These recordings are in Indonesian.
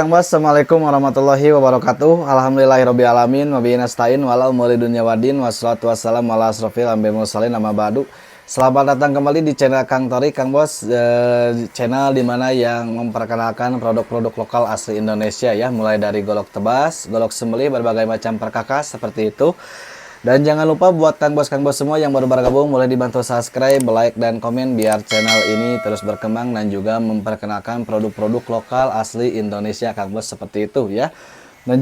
Kang Bos, Assalamualaikum warahmatullahi wabarakatuh. Alhamdulillahirabbil alamin, wa bihi nasta'in wa ala umuri dunya waddin, wassalatu wassalamu ala asrofil anbiya'i mursalin, amma ba'du. Selamat datang kembali di channel Kang Torik, Kang Bos, channel dimana yang memperkenalkan produk-produk lokal asli Indonesia ya, mulai dari golok tebas, golok sembelih, berbagai macam perkakas seperti itu. Dan jangan lupa buat Kang Bos semua yang baru bergabung, boleh dibantu subscribe, like, dan komen biar channel ini terus berkembang dan juga memperkenalkan produk-produk lokal asli Indonesia Kang Bos seperti itu ya. Dan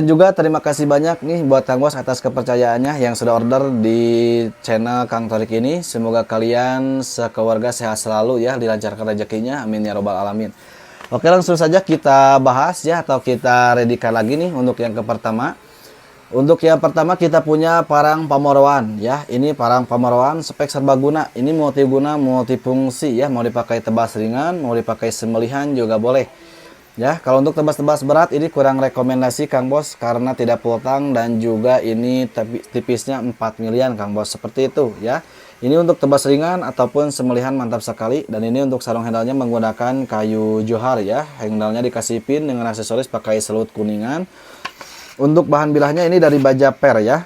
juga terima kasih banyak nih buat Kang Bos atas kepercayaannya yang sudah order di channel Kang Torik ini. Semoga kalian sekeluarga sehat selalu ya, dilancarkan rezekinya, amin ya robbal alamin. Oke, langsung saja kita bahas ya, atau kita readykan lagi nih untuk yang pertama. Untuk yang pertama kita punya parang pamoroan ya. Ini parang pamoroan spek serbaguna. Ini multiguna, multifungsi ya. Mau dipakai tebas ringan, mau dipakai sembelihan juga boleh. Ya, kalau untuk tebas-tebas berat ini kurang rekomendasi Kang Bos karena tidak pultang dan juga ini tipisnya 4 milian Kang Bos seperti itu ya. Ini untuk tebas ringan ataupun sembelihan mantap sekali, dan ini untuk sarung handalnya menggunakan kayu johar ya. Handalnya dikasih pin dengan aksesoris pakai selut kuningan. Untuk bahan bilahnya ini dari baja per ya.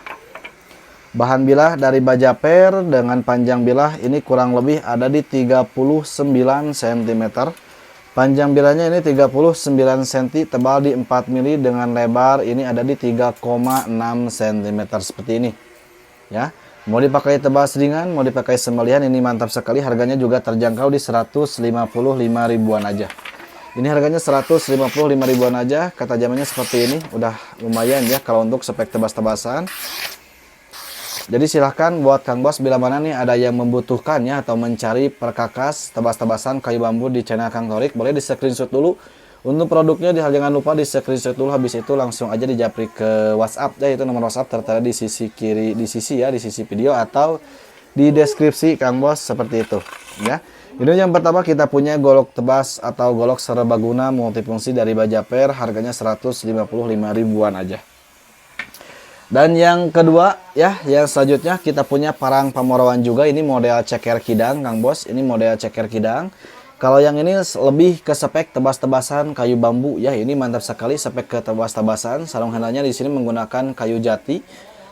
Bahan bilah dari baja per dengan panjang bilah ini kurang lebih ada di 39 cm. Panjang bilahnya ini 39 cm, tebal di 4 mili dengan lebar ini ada di 3,6 cm seperti ini. Ya. Mau dipakai tebas ringan, mau dipakai sembelihan ini mantap sekali, harganya juga terjangkau di 155 ribuan aja. Ini harganya 155 ribuan aja, kata zamannya seperti ini, udah lumayan ya kalau untuk spek tebas-tebasan. Jadi silahkan buat Kang Bos bila mana nih ada yang membutuhkan ya, atau mencari perkakas tebas-tebasan kayu bambu di channel Kang Torik, boleh di screenshot dulu. Untuk produknya jangan lupa di screenshot dulu, habis itu langsung aja dijapri ke WhatsApp ya, itu nomor WhatsApp tertera di sisi kiri, di sisi video atau di deskripsi Kang Bos seperti itu ya. Ini yang pertama kita punya golok tebas atau golok serbaguna multifungsi dari baja per, harganya 155 ribuan aja. Dan yang kedua ya, yang selanjutnya kita punya parang pamoroan juga, ini model ceker kidang Kang Bos, ini model ceker kidang. Kalau yang ini lebih ke spek tebas-tebasan kayu bambu ya, ini mantap sekali spek ke tebas-tebasan. Sarung handalnya di sini menggunakan kayu jati.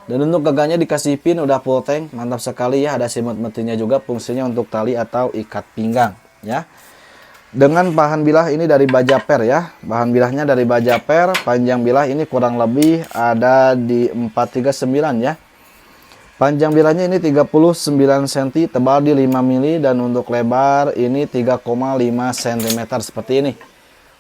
Dan untuk gagangnya dikasih pin udah full tank, mantap sekali ya, ada simut metinya juga, fungsinya untuk tali atau ikat pinggang ya. Dengan bahan bilah ini dari baja per ya, bahan bilahnya dari baja per, panjang bilah ini kurang lebih ada di 439 ya. Panjang bilahnya ini 39 cm, tebal di 5 mili, dan untuk lebar ini 3,5 cm seperti ini.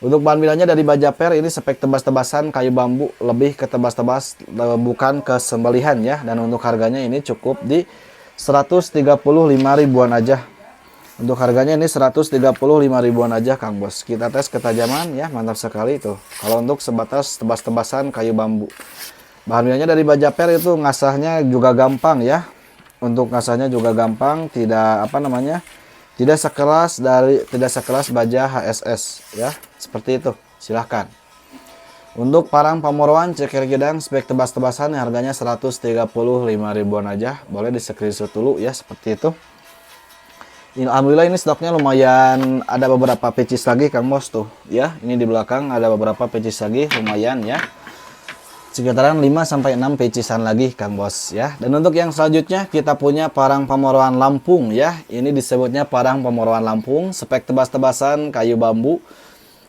Untuk bahan bilahnya dari baja per, ini spek tebas-tebasan kayu bambu, lebih ke tebas-tebas bukan ke sembelihan ya. Dan untuk harganya ini cukup di 135 ribuan aja. Untuk harganya ini 135 ribuan aja Kang Bos. Kita tes ketajaman ya, mantap sekali tuh. Kalau untuk sebatas tebas-tebasan kayu bambu. Bahan bilahnya dari baja per itu ngasahnya juga gampang ya. Untuk ngasahnya juga gampang, tidak tidak sekeras baja HSS ya, seperti itu. Silahkan. Untuk parang pamoroan ceker kidang spek tebas-tebasan harganya 135 ribuan aja, boleh di screenshot dulu ya, seperti itu. Alhamdulillah ini stoknya lumayan, ada beberapa pieces lagi Kang Bos tuh ya. Ini di belakang ada beberapa pieces lagi, lumayan ya. Sekitaran 5-6 piecesan lagi Kang Bos ya. Dan untuk yang selanjutnya kita punya parang pamoroan Lampung ya. Ini disebutnya parang pamoroan Lampung, spek tebas-tebasan kayu bambu.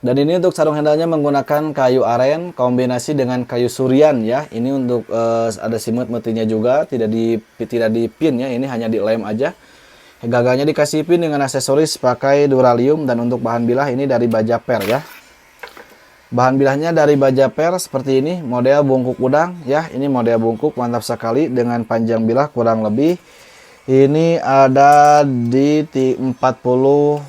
Dan ini untuk sarung handalnya menggunakan kayu aren kombinasi dengan kayu surian ya. Ini untuk ada simut metinya juga, tidak di pin ya, ini hanya di lem aja. Gagangnya dikasih pin dengan aksesoris pakai duralium, dan untuk bahan bilah ini dari baja per ya. Bahan bilahnya dari baja per seperti ini, model bungkuk udang ya. Ini model bungkuk mantap sekali, dengan panjang bilah kurang lebih ini ada di 43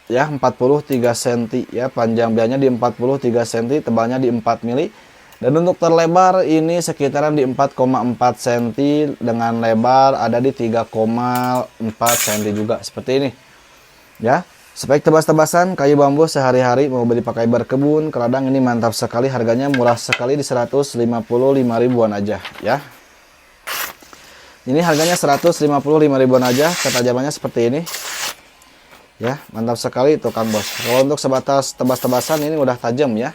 ya, 43 cm ya. Panjang bilahnya di 43 cm, tebalnya di 4 mili. Dan untuk terlebar ini sekitaran di 4,4 cm, dengan lebar ada di 3,4 cm juga seperti ini ya. Spek tebas-tebasan kayu bambu sehari-hari, mau dipakai berkebun, ke ladang, ini mantap sekali, harganya murah sekali di 155 ribuan aja ya. Ini harganya 155 ribuan aja, ketajamannya seperti ini. Ya, mantap sekali itu Kang Bos. Kalau untuk sebatas tebas-tebasan ini udah tajam ya.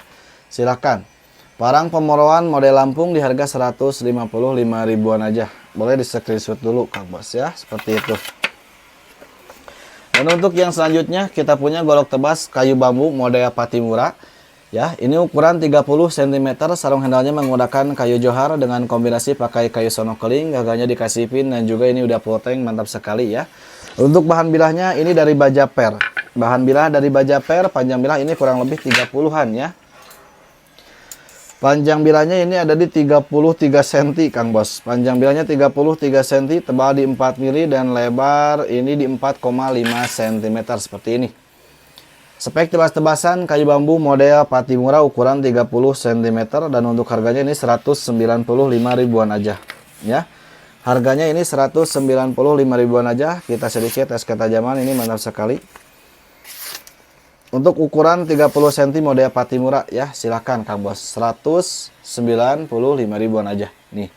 Silakan. Parang pemoroan model Lampung di harga 155 ribuan aja. Boleh di screenshot dulu Kang Bos ya, seperti itu. Dan untuk yang selanjutnya kita punya golok tebas kayu bambu model Patimura. Ya, ini ukuran 30 cm, sarung handalnya menggunakan kayu johar dengan kombinasi pakai kayu sonokeling, gagalnya dikasih pin dan juga ini udah ploteng, mantap sekali ya. Untuk bahan bilahnya ini dari baja per. Bahan bilah dari baja per, panjang bilah ini kurang lebih 30-an ya. Panjang bilahnya ini ada di 33 cm Kang Bos. Panjang bilahnya 33 cm, tebal di 4 mili dan lebar ini di 4,5 cm seperti ini. Spek tebas-tebasan kayu bambu model Patimura ukuran 30 cm dan untuk harganya ini 195 ribuan aja ya. Harganya ini 195 ribuan aja. Kita sedikit tes ketajaman, ini mantap sekali. Untuk ukuran 30 cm model Patimura ya, silakan Kang Bos. 195 ribuan aja nih.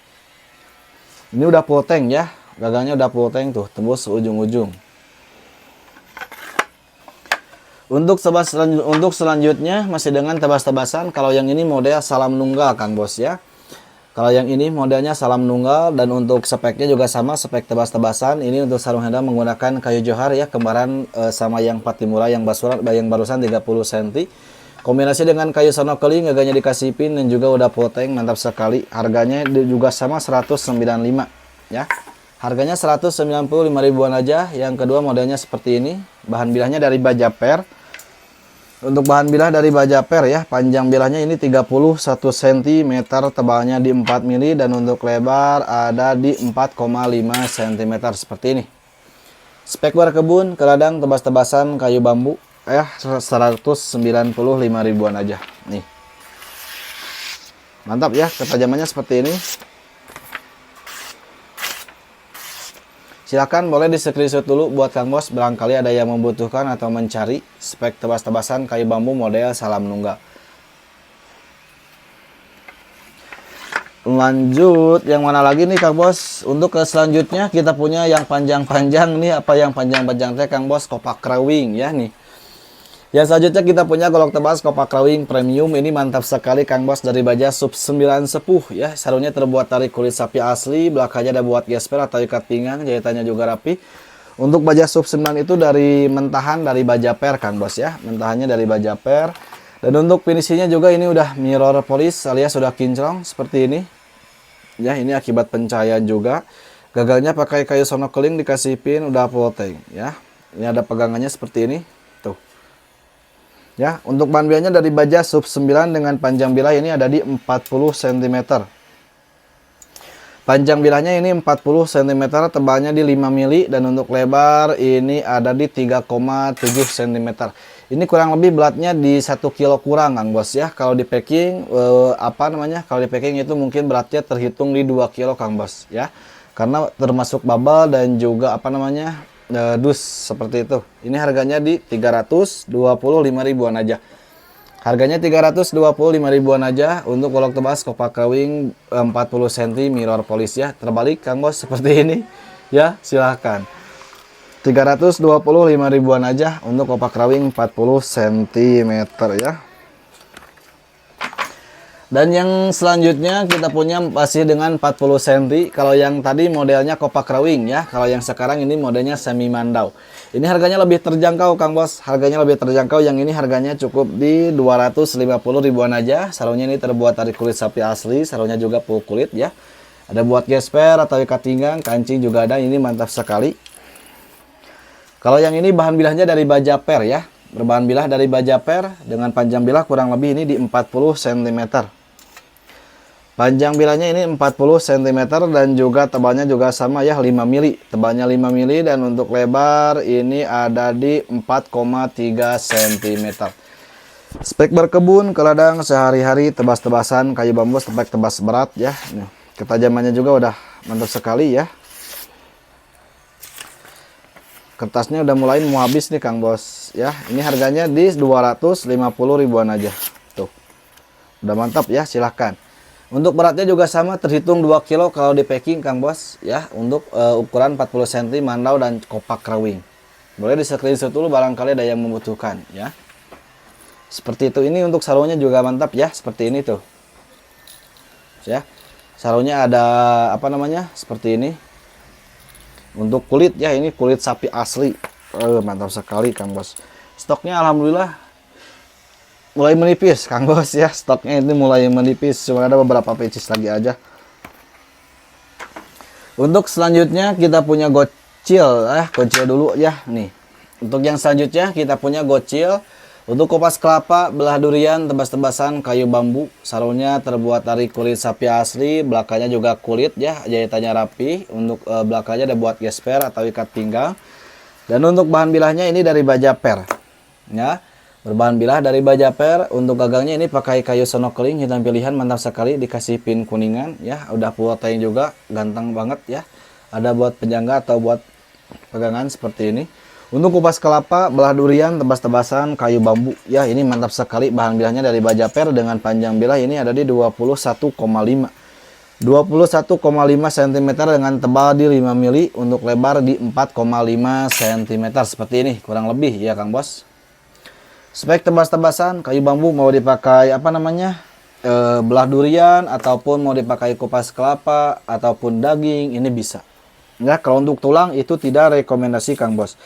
Ini udah ploteng ya. Gagangnya udah ploteng tuh, tembus ujung-ujung. Untuk selanjutnya masih dengan tebas-tebasan. Kalau yang ini model salam nunggal Kang Bos ya. Kalau yang ini modelnya salam nunggal dan untuk speknya juga sama, spek tebas-tebasan. Ini untuk sarung handal menggunakan kayu johar ya, kembaran sama yang Patimura yang barusan 30 cm. Kombinasi dengan kayu sonokeling, gaganya dikasih pin dan juga udah ploteng, mantap sekali. Harganya juga sama 195 ya. Harganya 195 ribuan aja. Yang kedua modelnya seperti ini. Bahan bilahnya dari baja per. Untuk bahan bilah dari baja per ya, panjang bilahnya ini 31 cm, tebalnya di 4 mili dan untuk lebar ada di 4,5 cm seperti ini. Spek berkebun, keradang tebas-tebasan kayu bambu ya, 195 ribuan aja nih. Mantap ya, ketajamannya seperti ini. Silakan boleh di screenshot dulu buat Kang Bos, barangkali ada yang membutuhkan atau mencari spek tebas-tebasan kayu bambu model salam nunggal. Lanjut, yang mana lagi nih Kang Bos? Untuk ke selanjutnya kita punya yang panjang-panjang nih. Apa yang panjang-panjang teh Kang Bos? Kopak krawing ya nih. Yang selanjutnya kita punya golok tebas kopak krawing premium. Ini mantap sekali Kang Bos, dari baja sub 9 sepuh ya. Sarungnya terbuat dari kulit sapi asli, belakangnya ada buat gesper atau ikat pinggang, jahitannya juga rapi. Untuk baja sub 9 itu dari mentahan dari baja per Kang Bos ya. Mentahannya dari baja per. Dan untuk finishingnya juga ini udah mirror polish alias sudah kinclong seperti ini. Ya, ini akibat pencahayaan juga. Gagalnya pakai kayu sonokeling, dikasih pin, udah ploteng ya. Ini ada pegangannya seperti ini. Tuh. Ya, untuk bahan bilahnya dari baja sub 9 dengan panjang bilah ini ada di 40 cm. Panjang bilahnya ini 40 cm, tebalnya di 5 mili dan untuk lebar ini ada di 3,7 cm. Ini kurang lebih beratnya di 1 kilo kurang Kang Bos ya. Kalau di packing Kalau di packing itu mungkin beratnya terhitung di 2 kilo Kang Bos ya. Karena termasuk bubble dan juga dus seperti itu. Ini harganya di 325 ribuan aja. Harganya 325 ribuan aja untuk golok tebas kopak krawing 40 cm mirror polish ya. Terbalik Kang Bos seperti ini ya, silahkan. 325 ribuan aja untuk kopak krawing 40 cm ya. Dan yang selanjutnya kita punya masih dengan 40 cm. Kalau yang tadi modelnya kopak krawing ya. Kalau yang sekarang ini modelnya semi mandau. Ini harganya lebih terjangkau Kang Bos. Harganya lebih terjangkau. Yang ini harganya cukup di 250 ribuan aja. Sarungnya ini terbuat dari kulit sapi asli. Sarungnya juga full kulit ya. Ada buat gesper atau ikat pinggang. Kancing juga ada. Ini mantap sekali. Kalau yang ini bahan bilahnya dari baja per ya. Berbahan bilah dari baja per. Dengan panjang bilah kurang lebih ini di 40 cm. Panjang bilahnya ini 40 cm dan juga tebalnya juga sama ya, 5 mili. Tebalnya 5 mili dan untuk lebar ini ada di 4,3 cm. Spek berkebun, keladang sehari-hari, tebas-tebasan kayu bambu, spek tebas berat ya. Ketajamannya juga udah mantap sekali ya. Kertasnya udah mulai mau habis nih Kang Bos ya. Ini harganya di 250 ribuan aja. Tuh. Udah mantap ya, silahkan. Untuk beratnya juga sama, terhitung 2 kilo kalau di packing Kang Bos ya. Untuk ukuran 40 cm mandau dan kopak krawing. Boleh di screenshot dulu barangkali ada yang membutuhkan ya. Seperti itu. Ini untuk sarungnya juga mantap ya, seperti ini tuh. Ya. Sarungnya ada apa namanya? Seperti ini. Untuk kulit ya, ini kulit sapi asli. Mantap sekali Kang Bos. Stoknya alhamdulillah mulai menipis Kang Bos ya. Stoknya ini mulai menipis, cuma ada beberapa pieces lagi aja. Untuk selanjutnya kita punya gocil, gocil dulu ya nih. Untuk yang selanjutnya kita punya gocil untuk kupas kelapa, belah durian, tebas-tebasan, kayu bambu. Sarungnya terbuat dari kulit sapi asli, belakangnya juga kulit ya, jahitannya rapi. Untuk belakangnya ada buat gesper atau ikat pinggang. Dan untuk bahan bilahnya ini dari baja per. Ya, berbahan bilah dari baja per. Untuk gagangnya ini pakai kayu sonokeling hitam pilihan, mantap sekali, dikasih pin kuningan ya. Udah full tank juga, ganteng banget ya. Ada buat penyangga atau buat pegangan seperti ini. Untuk kupas kelapa, belah durian, tebas-tebasan, kayu bambu ya, ini mantap sekali. Bahan bilahnya dari baja per dengan panjang bilah ini ada di 21,5 cm dengan tebal di 5 mili, untuk lebar di 4,5 cm seperti ini kurang lebih ya Kang Bos. Spek tebas-tebasan, kayu bambu mau dipakai apa namanya, belah durian ataupun mau dipakai kupas kelapa ataupun daging, ini bisa. Ya, kalau untuk tulang itu tidak rekomendasi Kang Bos.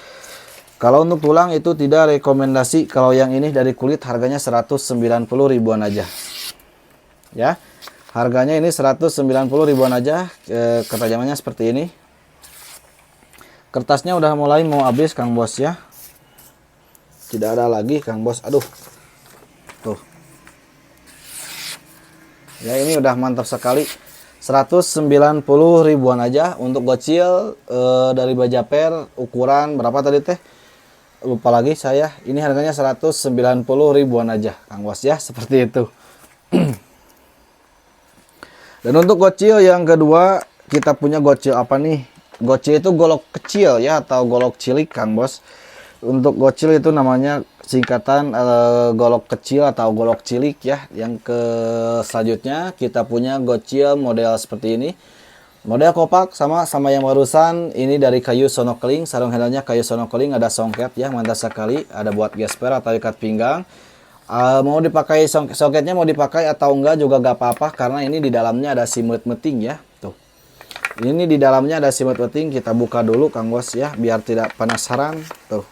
Kalau untuk tulang itu tidak rekomendasi. Kalau yang ini dari kulit harganya 190 ribuan aja. Ya, harganya ini 190 ribuan aja. Ketajamannya seperti ini. Kertasnya udah mulai mau habis Kang Bos ya. Tidak ada lagi Kang Bos. Aduh. Tuh. Ya, ini udah mantap sekali. 190 ribuan aja untuk gocil dari baja per. Ukuran berapa tadi teh? Lupa lagi saya. Ini harganya 190 ribuan aja Kang Bos ya, seperti itu. Dan untuk gocil yang kedua kita punya gocil apa nih? Gocil itu golok kecil ya, atau golok cilik Kang Bos. Untuk gocil itu namanya singkatan golok kecil atau golok cilik ya. Yang selanjutnya kita punya gocil model seperti ini. Model kopak sama yang barusan, ini dari kayu sonokeling. Sarung handlenya kayu sonokeling, ada songket ya, mantap sekali. Ada buat gesper atau ikat pinggang. Mau dipakai songketnya mau dipakai atau enggak juga gak apa-apa, karena ini di dalamnya ada simut meting ya. Tuh. Ini di dalamnya ada simut meting, kita buka dulu Kang Bos ya, biar tidak penasaran. Tuh.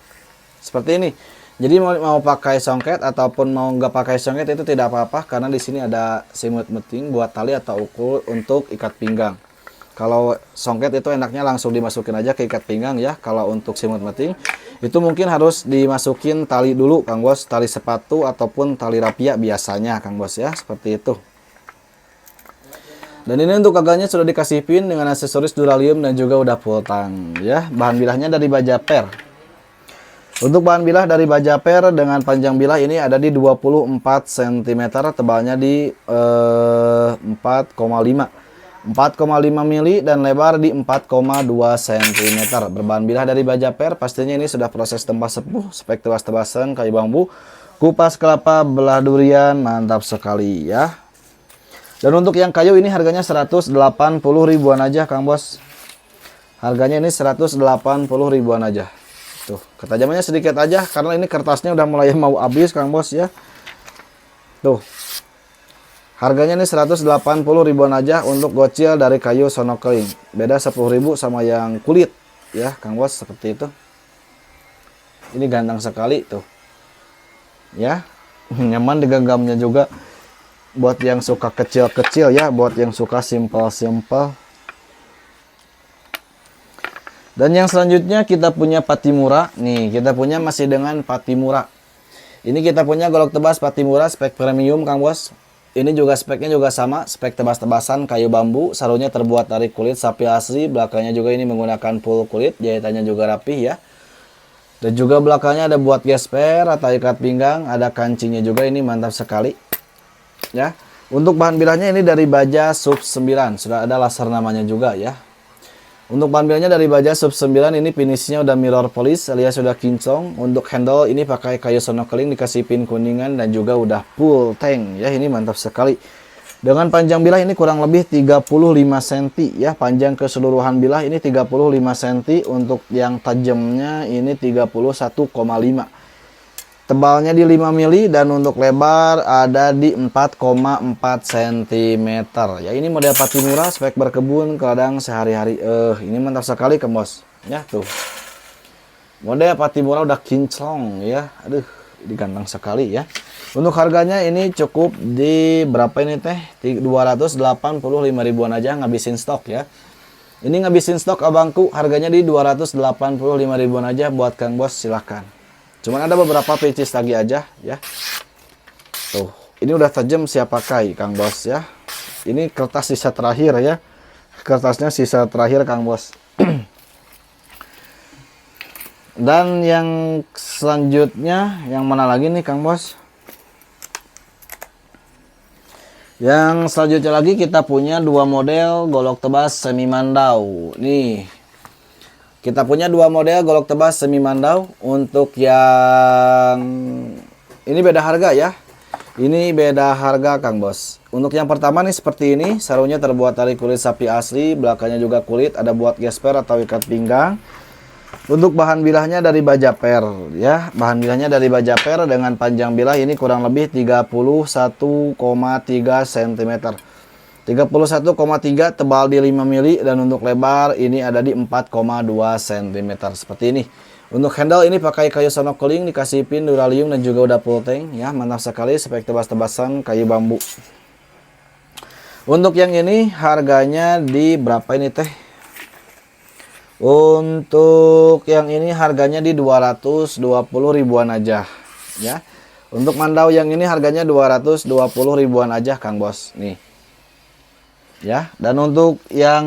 Seperti ini. Jadi mau pakai songket ataupun mau nggak pakai songket itu tidak apa-apa, karena di sini ada simut meting buat tali atau ukur untuk ikat pinggang. Kalau songket itu enaknya langsung dimasukin aja ke ikat pinggang ya. Kalau untuk simut meting itu mungkin harus dimasukin tali dulu Kang Bos, tali sepatu ataupun tali rapia biasanya Kang Bos ya, seperti itu. Dan ini untuk gagangnya sudah dikasih pin dengan aksesoris duralium dan juga udah full tang ya. Bahan bilahnya dari baja per. Untuk bahan bilah dari baja per dengan panjang bilah ini ada di 24 cm, tebalnya di 4,5 mili dan lebar di 4,2 cm. Berbahan bilah dari baja per, pastinya ini sudah proses tembas sepuh, spek tebas-tebasan, kayu bambu, kupas kelapa, belah durian, mantap sekali ya. Dan untuk yang kayu ini harganya 180 ribuan aja Kang Bos. Harganya ini 180 ribuan aja. Tuh, ketajamannya sedikit aja karena ini kertasnya udah mulai mau habis Kang Bos ya. Tuh. Harganya ini 180 ribuan aja untuk gocil dari kayu sonokeling. Beda 10 ribu sama yang kulit ya Kang Bos, seperti itu. Ini ganteng sekali tuh. Ya. Nyaman digenggamnya juga. Buat yang suka kecil-kecil ya, buat yang suka simple-simple. Dan yang selanjutnya kita punya Patimura. Nih, kita punya masih dengan Patimura. Ini kita punya golok tebas Patimura spek premium Kang Bos. Ini juga speknya juga sama, spek tebas-tebasan kayu bambu. Sarungnya terbuat dari kulit sapi asli. Belakangnya juga ini menggunakan full kulit, jahitannya juga rapih ya. Dan juga belakangnya ada buat gesper atau ikat pinggang, ada kancingnya juga, ini mantap sekali. Ya. Untuk bahan bilahnya ini dari baja sub 9, sudah ada laser namanya juga ya. Untuk bahan bilahnya dari baja sub 9, ini finishnya udah mirror polish alias sudah kinclong. Untuk handle ini pakai kayu sonokeling, dikasih pin kuningan dan juga udah full tank ya, ini mantap sekali. Dengan panjang bilah ini kurang lebih 35 cm ya, panjang keseluruhan bilah ini 35 cm, untuk yang tajamnya ini 31,5. Tebalnya di 5 mili dan untuk lebar ada di 4,4 cm ya. Ini model Patimura, spek berkebun ke ladang sehari-hari. Ini mantap sekali Kang Bos ya, tuh. Model Patimura udah kinclong ya. Aduh, ini ganteng sekali ya. Untuk harganya ini cukup di berapa ini teh? 285 ribuan aja, ngabisin stok ya. Ini ngabisin stok abangku, harganya di 285 ribuan aja buat Kang Bos, silahkan. Cuman ada beberapa pieces lagi aja ya. Tuh, ini udah tajam siap pakai Kang Bos ya. Ini kertas sisa terakhir ya. Kertasnya sisa terakhir Kang Bos. Dan yang selanjutnya yang mana lagi nih Kang Bos? Yang selanjutnya lagi kita punya dua model golok tebas semi mandau. Nih, kita punya dua model golok tebas semi mandau. Untuk yang ini beda harga ya. Ini beda harga Kang Bos. Untuk yang pertama nih seperti ini, sarungnya terbuat dari kulit sapi asli, belakangnya juga kulit, ada buat gesper atau ikat pinggang. Untuk bahan bilahnya dari baja per ya, bahan bilahnya dari baja per dengan panjang bilah ini kurang lebih 31,3 cm. 31,3, tebal di 5 mili dan untuk lebar ini ada di 4,2 cm seperti ini. Untuk handle ini pakai kayu sonokeling, dikasih pin duralium dan juga udah full tank ya, mantap sekali, spek tebas-tebasan kayu bambu. Untuk yang ini harganya di berapa ini teh? Untuk yang ini harganya di 220 ribuan aja ya. Untuk mandau yang ini harganya 220 ribuan aja Kang Bos nih ya. Dan untuk yang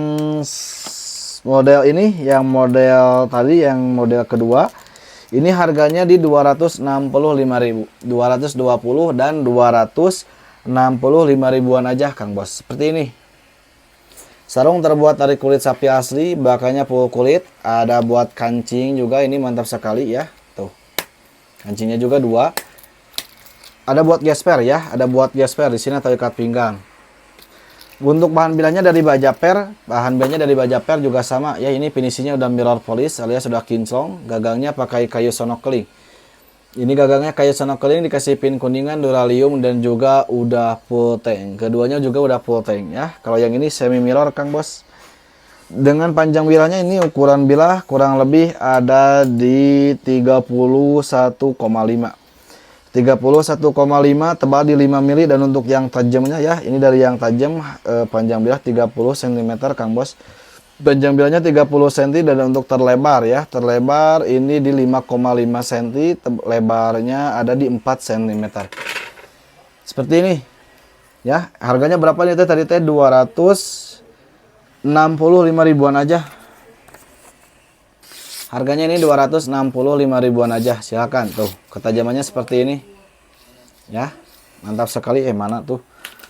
model ini, yang model tadi, yang model kedua ini harganya di 265.000, 220 dan 265 ribuan aja Kang Bos. Seperti ini. Sarung terbuat dari kulit sapi asli, belakangnya full kulit, ada buat kancing juga, ini mantap sekali ya. Tuh. Kancingnya juga dua. Ada buat gesper ya, ada buat gesper di sini atau ikat pinggang. Untuk bahan bilahnya dari baja per, bahan bilahnya dari baja per juga sama ya, ini finishingnya udah mirror polish alias sudah kinclong, gagangnya pakai kayu sonokeling. Ini gagangnya kayu sonokeling, dikasih pin kuningan, duralium dan juga udah full tank. Keduanya juga udah full tank ya. Kalau yang ini semi mirror Kang Bos. Dengan panjang bilahnya ini ukuran bilah kurang lebih ada di 31,5. 31,5, tebal di 5 mili dan untuk yang tajamnya ya, ini dari yang tajam panjang bilah 30 cm Kang Bos. Panjang bilahnya 30 cm dan untuk terlebar ya, terlebar ini di 5,5 cm, lebarnya ada di 4 cm. Seperti ini. Ya, harganya berapa nih tadi teh? 265 ribuan aja. Harganya ini 265 ribuan aja. Silakan tuh, ketajamannya seperti ini. Ya. Mantap sekali. Mana tuh?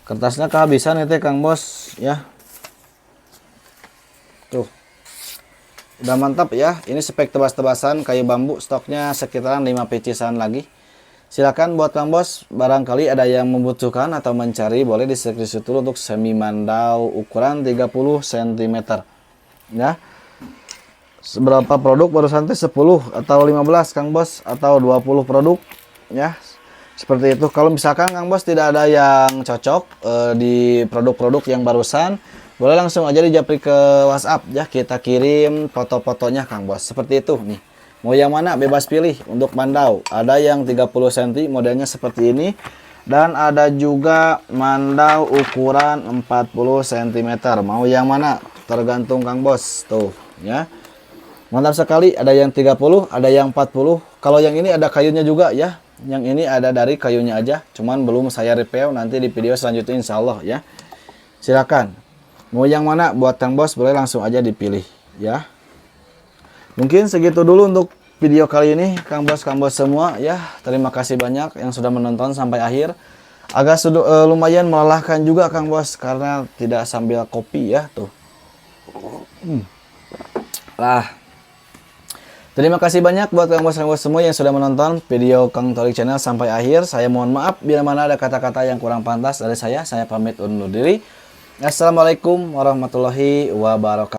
Kertasnya kehabisan itu Kang Bos, ya. Tuh, udah mantap ya. Ini spek tebas-tebasan kayu bambu, stoknya sekitaran 5 pieces-an lagi. Silakan buat Kang Bos, barangkali ada yang membutuhkan atau mencari, boleh di screenshot dulu untuk semi mandau ukuran 30 cm ya. Seberapa produk barusan teh 10 atau 15 Kang Bos, atau 20 produk ya. Seperti itu. Kalau misalkan Kang Bos tidak ada yang cocok di produk-produk yang barusan, boleh langsung aja di japri ke WhatsApp ya, kita kirim foto-fotonya Kang Bos. Seperti itu nih. Mau yang mana bebas pilih. Untuk mandau ada yang 30 cm modelnya seperti ini, dan ada juga mandau ukuran 40 cm. Mau yang mana? Tergantung Kang Bos. Tuh ya. Mantap sekali, ada yang 30, ada yang 40. Kalau yang ini ada kayunya juga ya. Yang ini ada dari kayunya aja, cuman belum saya review, nanti di video selanjutnya insya Allah ya. Silakan. Mau yang mana buat Kang Bos, boleh langsung aja dipilih ya. Mungkin segitu dulu untuk video kali ini Kang Bos semua ya. Terima kasih banyak yang sudah menonton sampai akhir. Agak lumayan melelahkan juga Kang Bos karena tidak sambil kopi ya tuh. Lah. Terima kasih banyak buat Kang Bos semua yang sudah menonton video Kang Torik Channel sampai akhir. Saya mohon maaf bila mana ada kata-kata yang kurang pantas dari saya. Saya pamit undur diri. Assalamualaikum warahmatullahi wabarakatuh.